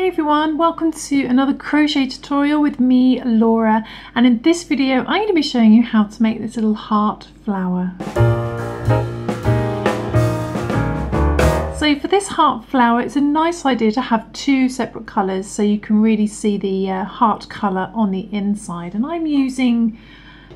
Hey everyone, welcome to another crochet tutorial with me, Laura, and in this video I'm going to be showing you how to make this little heart flower. So for this heart flower, it's a nice idea to have two separate colours so you can really see the heart colour on the inside, and I'm using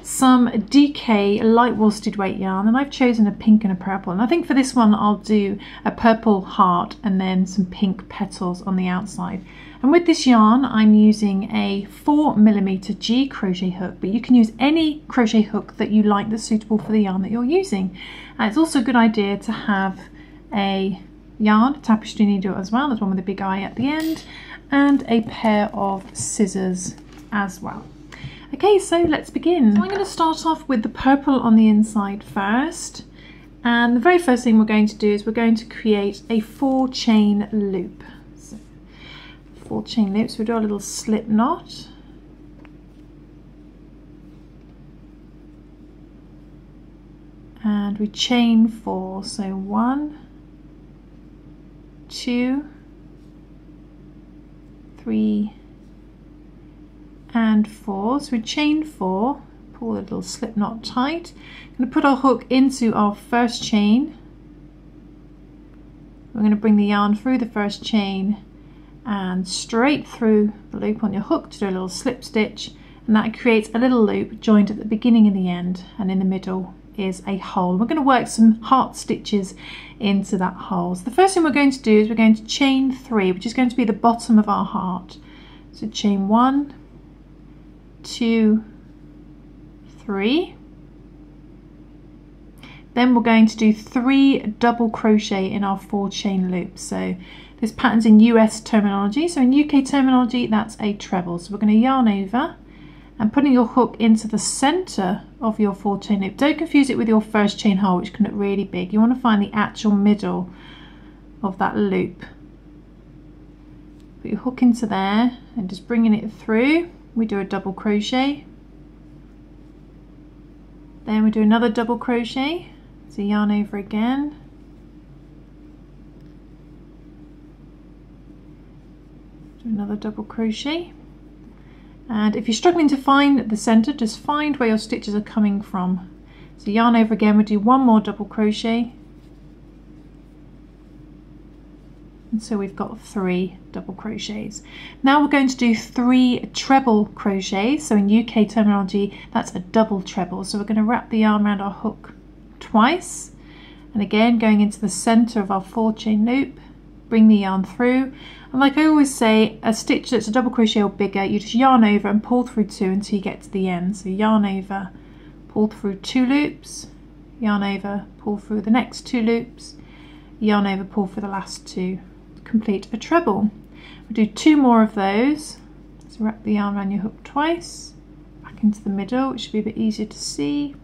some DK light worsted weight yarn, and I've chosen a pink and a purple, and I think for this one I'll do a purple heart and then some pink petals on the outside. And with this yarn I'm using a 4mm G crochet hook, but you can use any crochet hook that you like that's suitable for the yarn that you're using. And it's also a good idea to have a yarn tapestry needle as well, there's one with a big eye at the end, and a pair of scissors as well. Okay, so let's begin. So I'm going to start off with the purple on the inside first, and the very first thing we're going to do is we're going to create a 4-chain loop. So 4 chain loops, we'll do a little slip knot, and we chain 4, so 1, 2, 3 and 4. So we chain 4, pull a little slip knot tight. I'm going to put our hook into our first chain. We're going to bring the yarn through the first chain and straight through the loop on your hook to do a little slip stitch, and that creates a little loop joined at the beginning and the end, and in the middle is a hole. We're going to work some heart stitches into that hole. So the first thing we're going to do is we're going to chain 3, which is going to be the bottom of our heart. So chain 1, 2, 3. Then we're going to do 3 double crochet in our 4 chain loops. So this pattern's in US terminology, so in UK terminology that's a treble. So we're going to yarn over and putting your hook into the center of your 4 chain loop. Don't confuse it with your first chain hole, which can look really big. You want to find the actual middle of that loop. Put your hook into there and just bringing it through. We do a double crochet, then we do another double crochet, so yarn over again, do another double crochet, and if you're struggling to find the center, just find where your stitches are coming from. So yarn over again, we do 1 more double crochet, and so we've got 3 double crochets. Now we're going to do 3 treble crochets. So in UK terminology that's a double treble. So we're going to wrap the yarn around our hook twice, and again going into the center of our 4 chain loop, bring the yarn through, and like I always say, a stitch that's a double crochet or bigger, you just yarn over and pull through 2 until you get to the end. So yarn over, pull through 2 loops, yarn over, pull through the next 2 loops, yarn over, pull through the last 2. Complete a treble. We'll do 2 more of those. So wrap the yarn around your hook twice, back into the middle, which should be a bit easier to see.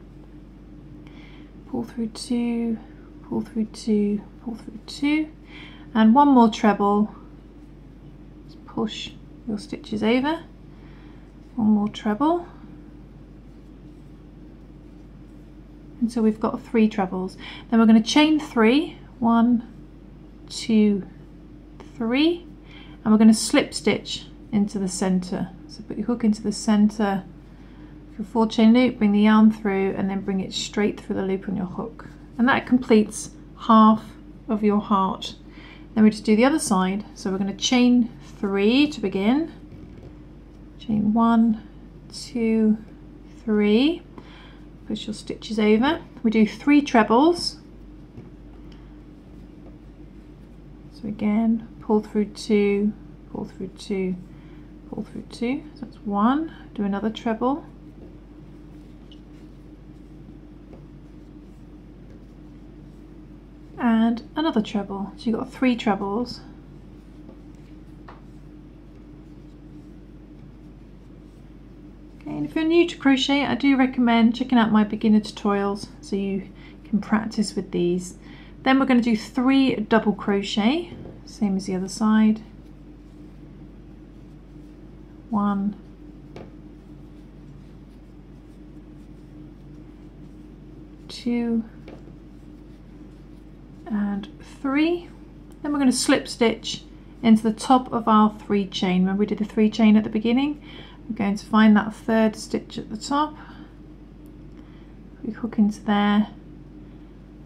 Pull through 2, pull through 2, pull through 2, and 1 more treble. Just push your stitches over. 1 more treble. And so we've got 3 trebles. Then we're going to chain 3, 1, 2, 3, and we're going to slip stitch into the center. So put your hook into the center of your 4 chain loop, bring the yarn through, and then bring it straight through the loop on your hook, and that completes half of your heart. Then we just do the other side. So we're going to chain 3 to begin, chain 1, 2, 3, push your stitches over, we do 3 trebles. So again, pull through 2, pull through 2, pull through 2. So that's 1. Do another treble. And another treble. So you've got 3 trebles. Okay, and if you're new to crochet, I do recommend checking out my beginner tutorials so you can practice with these. Then we're going to do 3 double crochet, same as the other side. 1, 2, and 3. Then we're going to slip stitch into the top of our 3 chain. Remember we did the 3 chain at the beginning? We're going to find that 3rd stitch at the top. We hook into there,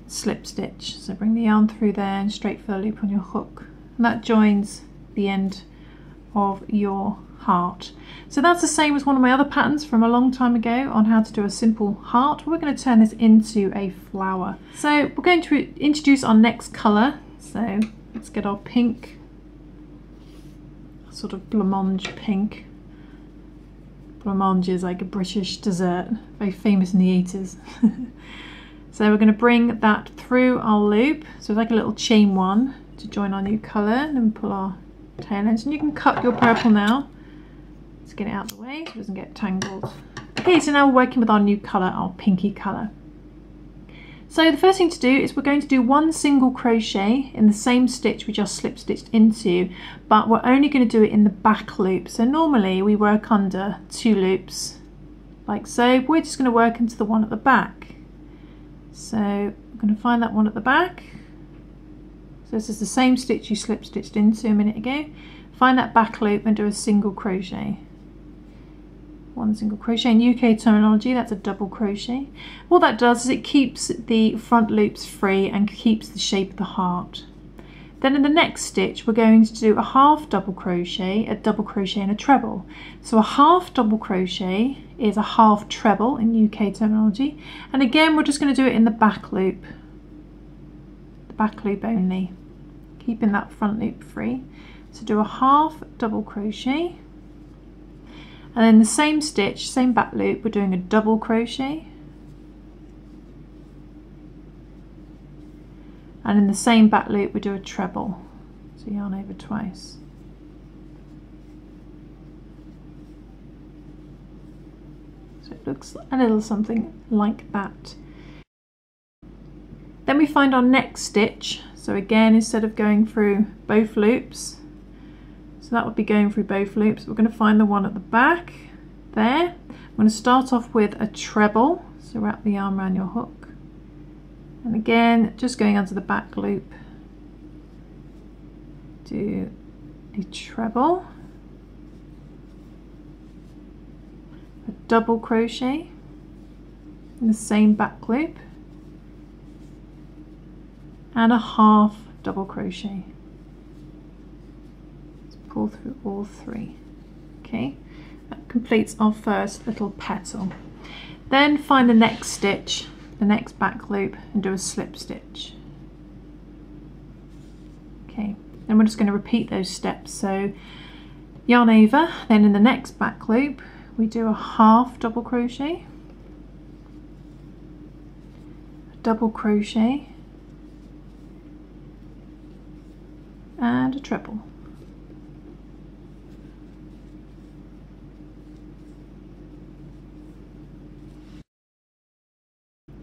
slip stitch. So bring the yarn through there and straight for the loop on your hook. And that joins the end of your heart. So that's the same as one of my other patterns from a long time ago on how to do a simple heart. We're going to turn this into a flower. So we're going to introduce our next colour. So let's get our pink, sort of blancmange pink. Blancmange is like a British dessert, very famous in the 80s. So we're going to bring that through our loop, so it's like a little chain 1 to join our new colour, and then pull our tail ends. And you can cut your purple now. Let's get it out of the way so it doesn't get tangled. Okay, so now we're working with our new colour, our pinky colour. So the first thing to do is we're going to do 1 single crochet in the same stitch we just slip stitched into, but we're only going to do it in the back loop. So normally we work under 2 loops like so. We're just going to work into the one at the back. So I'm going to find that one at the back. So this is the same stitch you slip stitched into a minute ago. Find that back loop and do a single crochet. 1 single crochet. In UK terminology, that's a double crochet. What that does is it keeps the front loops free and keeps the shape of the heart. Then in the next stitch, we're going to do a half double crochet, a double crochet and a treble. So a half double crochet is a half treble in UK terminology. And again, we're just going to do it in the back loop only, keeping that front loop free. So do a half double crochet. And then the same stitch, same back loop, we're doing a double crochet. And in the same back loop, we do a treble. So yarn over twice. So it looks a little something like that. Then we find our next stitch. So again, instead of going through both loops, so that would be going through both loops. We're going to find the one at the back there. I'm going to start off with a treble. So wrap the yarn around your hook. And again, just going onto the back loop. Do a treble. A double crochet in the same back loop. And a half double crochet. Pull through all 3. Okay, that completes our first little petal. Then find the next stitch, the next back loop, and do a slip stitch. Okay, then we're just going to repeat those steps. So yarn over, then in the next back loop we do a half double crochet, a double crochet, and a treble.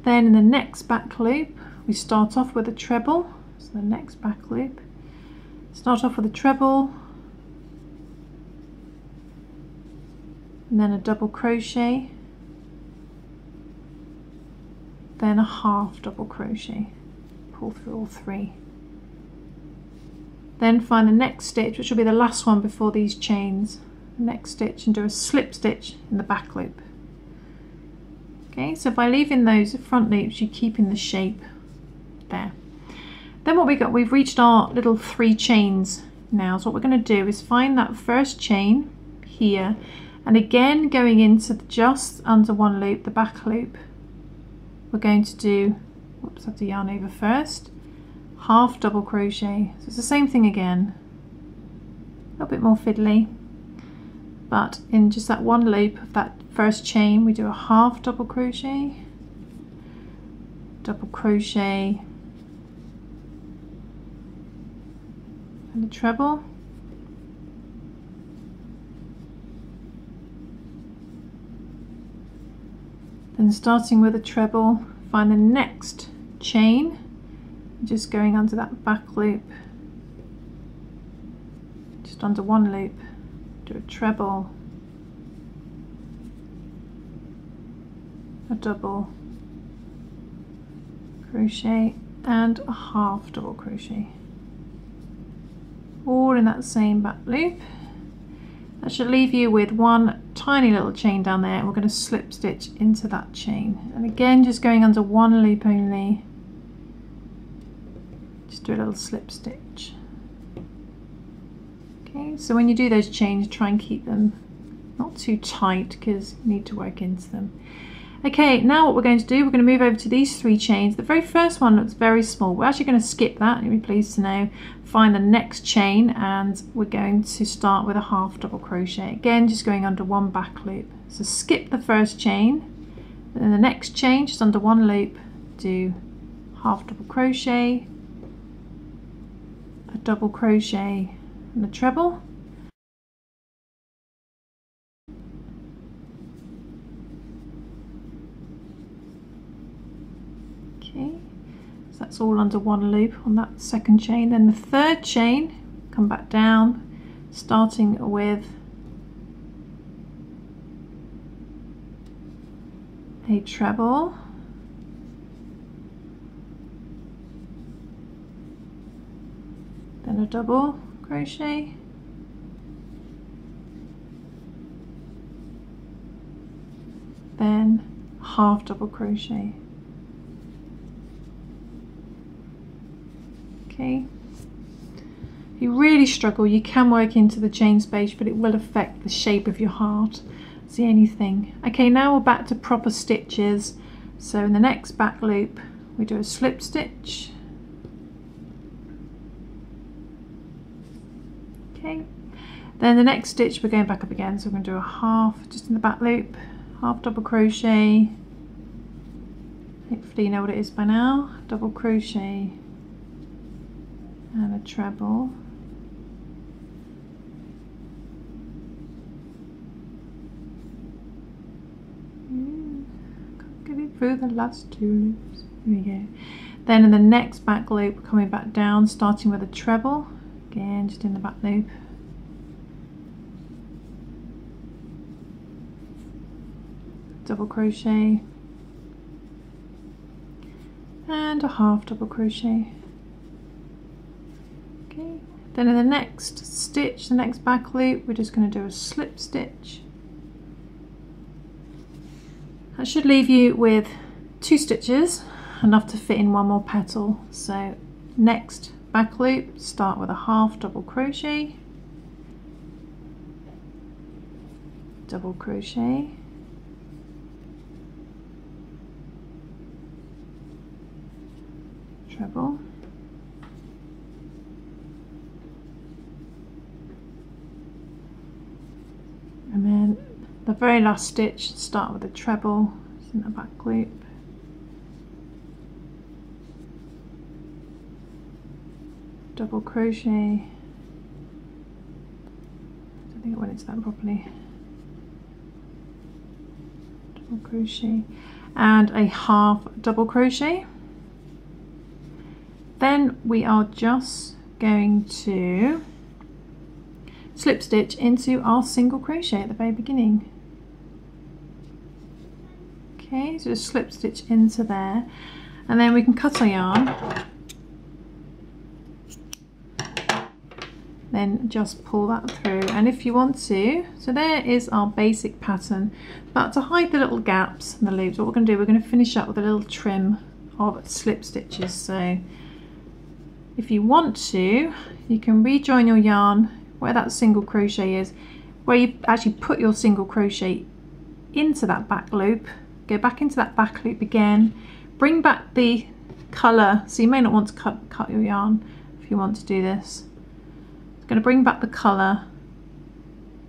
Then in the next back loop, we start off with a treble. So the next back loop, start off with a treble, and then a double crochet, then a half double crochet, pull through all 3. Then find the next stitch, which will be the last one before these chains, the next stitch, and do a slip stitch in the back loop. Okay, so by leaving those front loops, you're keeping the shape there. Then what we've reached our little 3 chains now. So what we're going to do is find that first chain here, and again going into just under 1 loop, the back loop, we're going to do, whoops, I have to yarn over first, half double crochet. So it's the same thing again, a little bit more fiddly, but in just that 1 loop of that first chain we do a half double crochet, double crochet, and a treble, then starting with a treble, find the next chain, just going under that back loop, just under 1 loop, do a treble, a double crochet, and a half double crochet. all in that same back loop. That should leave you with one tiny little chain down there, and we're going to slip stitch into that chain. And again, just going under one loop only. Just do a little slip stitch. Okay, so when you do those chains, try and keep them not too tight because you need to work into them. Okay, now what we're going to do, we're going to move over to these 3 chains. The very first one looks very small. We're actually going to skip that, you'll be pleased to know. Find the next chain, and we're going to start with a half double crochet. Again, just going under one back loop. So skip the first chain, then the next chain, just under one loop, do half double crochet, a double crochet and a treble. Okay, so that's all under one loop on that second chain. Then the third chain, come back down, starting with a treble, then a double crochet, then half double crochet. Okay, if you really struggle, you can work into the chain space, but it will affect the shape of your heart. It's the only thing. Okay, now we're back to proper stitches. So in the next back loop, we do a slip stitch. Okay, then the next stitch we're going back up again, so we're going to do a half just in the back loop, half double crochet. Hopefully you know what it is by now. Double crochet and a treble, can't get it through the last 2 loops. Here we go. Then in the next back loop, coming back down, starting with a treble, again just in the back loop, double crochet and a half double crochet. Okay, then in the next stitch, the next back loop, we're just going to do a slip stitch. That should leave you with 2 stitches, enough to fit in one more petal. So next back loop, start with a half double crochet, double crochet, treble, and then the very last stitch, start with a treble in the back loop, double crochet, I don't think it went into that properly, double crochet and a half double crochet. Then we are just going to slip stitch into our single crochet at the very beginning. Okay, so just slip stitch into there, and then we can cut our yarn, then just pull that through. And if you want to, so there is our basic pattern, but to hide the little gaps and the loops, what we're going to do, we're going to finish up with a little trim of slip stitches. So if you want to, you can rejoin your yarn where that single crochet is, where you actually put your single crochet into that back loop, go back into that back loop again, bring back the colour, so you may not want to cut your yarn if you want to do this. It's going to bring back the colour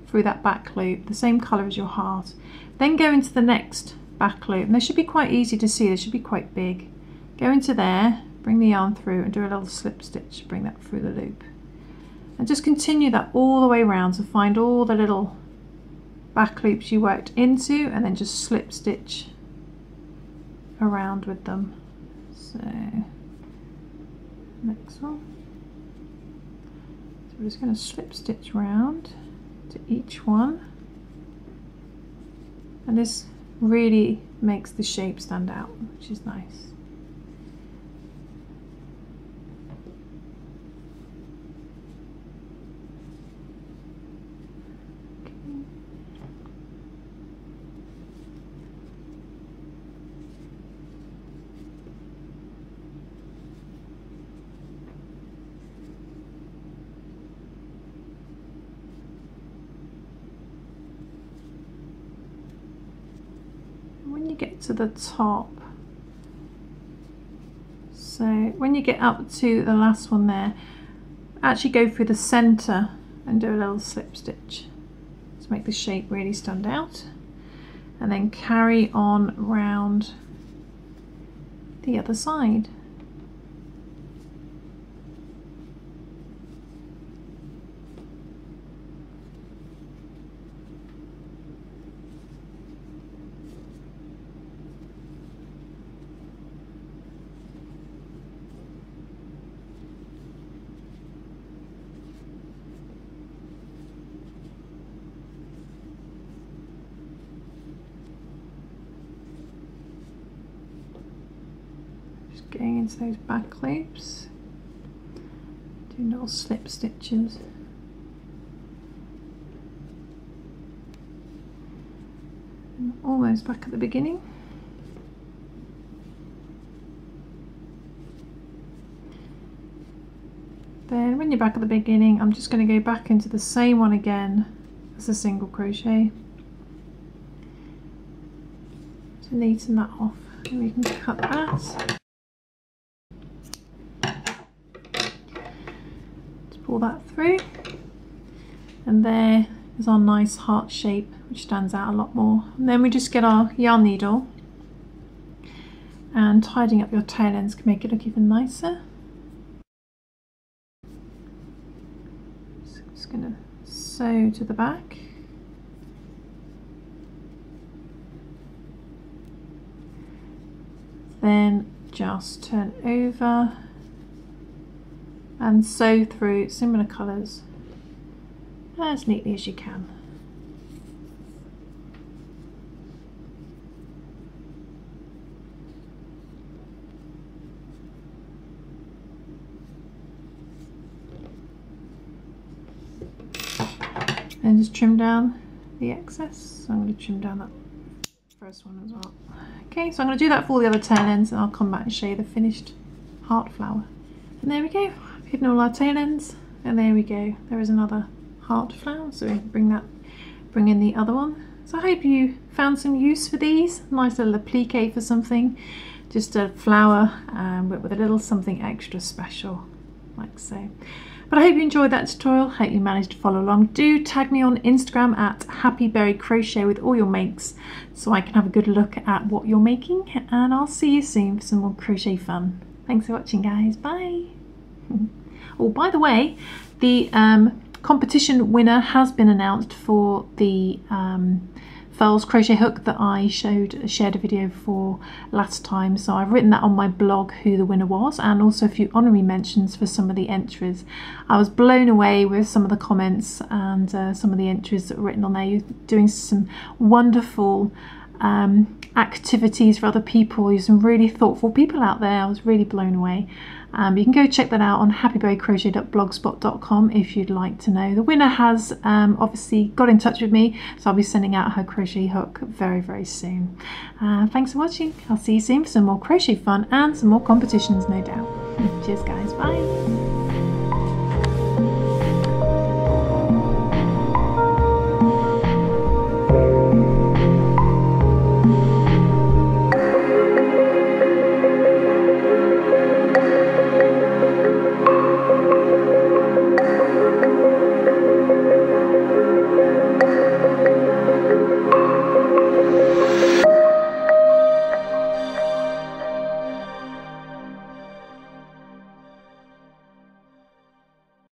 through that back loop, the same colour as your heart. Then go into the next back loop, and they should be quite easy to see, they should be quite big. Go into there, bring the yarn through and do a little slip stitch, bring that through the loop. And just continue that all the way around to find all the little back loops you worked into, and then just slip stitch around with them. So next one. So we're just going to slip stitch around to each one, and this really makes the shape stand out, which is nice. you get to the top. So when you get up to the last one there, actually go through the center and do a little slip stitch to make the shape really stand out, and then carry on round the other side. Going into those back loops, doing little slip stitches. And almost back at the beginning. Then when you're back at the beginning, I'm just going to go back into the same one again as a single crochet to neaten that off, and we can cut that. Pull that through, and there is our nice heart shape, which stands out a lot more. And then we just get our yarn needle, and tidying up your tail ends can make it look even nicer. So I'm just going to sew to the back. Then just turn over and sew through similar colours as neatly as you can. And just trim down the excess. So I'm going to trim down that first one as well. Okay, so I'm going to do that for all the other tail ends, and I'll come back and show you the finished heart flower. And there we go. Hidden all our tail ends, and there we go, there is another heart flower. So we bring in the other one. So I hope you found some use for these. Nice little applique for something, just a flower but with a little something extra special like so. But I hope you enjoyed that tutorial. Hope you managed to follow along. Do tag me on Instagram at happyberrycrochet with all your makes, so I can have a good look at what you're making, and I'll see you soon for some more crochet fun. Thanks for watching, guys. Bye. Oh, by the way, the competition winner has been announced for the Furls crochet hook that I shared a video for last time. So I've written that on my blog who the winner was, and also a few honorary mentions for some of the entries. I was blown away with some of the comments and some of the entries that were written on there. You're doing some wonderful activities for other people. You're some really thoughtful people out there. I was really blown away. You can go check that out on happyberrycrochet.blogspot.com if you'd like to know. The winner has obviously got in touch with me, so I'll be sending out her crochet hook very, very soon. Thanks for watching. I'll see you soon for some more crochet fun and some more competitions, no doubt. Cheers, guys. Bye.